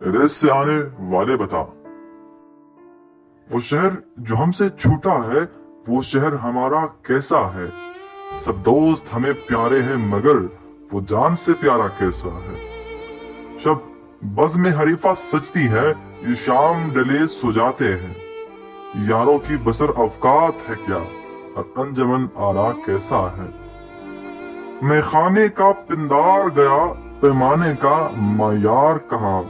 विदेश से आने वाले बता, वो शहर जो हमसे छूटा है, वो शहर हमारा कैसा है। सब दोस्त हमें प्यारे हैं मगर वो जान से प्यारा कैसा है। शब बज़ में हरीफा सजती है, ये शाम डले सो जाते हैं। यारों की बसर अवकात है क्या, और अंजमन आरा कैसा है। मैं खाने का पिंदार गया, पैमाने का मायार कहा।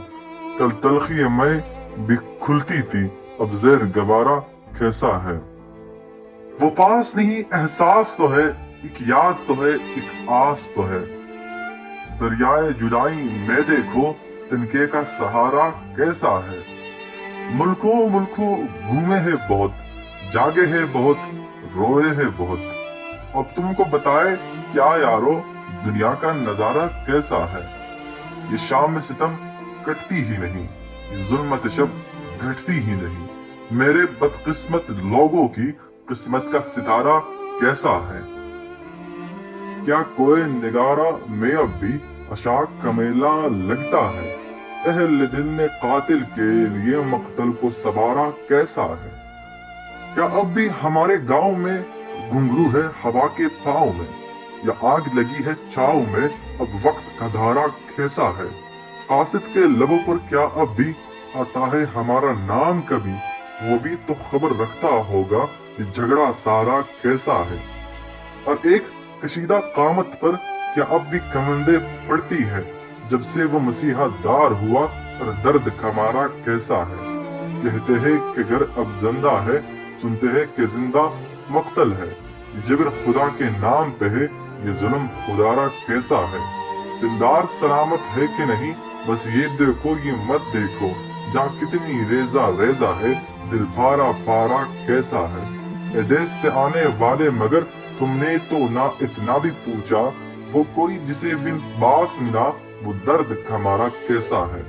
कल तलखी मैं भी खुलती थी, अब ज़ेर गवारा कैसा है। वो पास नहीं एहसास तो है, एक याद तो है, एक आस तो है। दरियाए जुदाई में देखो, तिनके का सहारा कैसा है। मुल्कों मुल्कों घूमे है बहुत, जागे है बहुत, रोए है बहुत। अब तुमको बताए क्या यारो, दुनिया का नजारा कैसा है। ये शाम में सितम कटती ही नहीं, ये जुल्मत शब घटती ही नहीं। मेरे बदकिस्मत लोगों की किस्मत का सितारा कैसा है। क्या कोई निगारा में अब भी अशाक कमेला लगता है। अहल दिल ने कातिल के लिए मक्तल को सवारा कैसा है। क्या अब भी हमारे गांव में घुंघरू है हवा के पाँव में, या आग लगी है छाव में, अब वक्त का धारा कैसा है। कासिद के लबों पर क्या अब भी आता है हमारा नाम कभी, वो भी तो खबर रखता होगा ये झगड़ा सारा कैसा है। और एक कशीदा कामत पर क्या अब भी कमंदे पड़ती है, जब से वो मसीहा दार हुआ और दर्द कमारा कैसा है। कहते हैं कि घर अब जिंदा है, सुनते हैं कि जिंदा मक्तल है। जिब्र खुदा के नाम पे है, ये जुल्म खुदारा कैसा है। दिलदार सलामत है कि नहीं, बस ये देखो ये मत देखो, जहाँ कितनी रेजा रेजा है, दिल फारा फारा कैसा है। ए देश से आने वाले मगर तुमने तो ना इतना भी पूछा, वो कोई जिसे बिन बास मिला, वो दर्द हमारा कैसा है।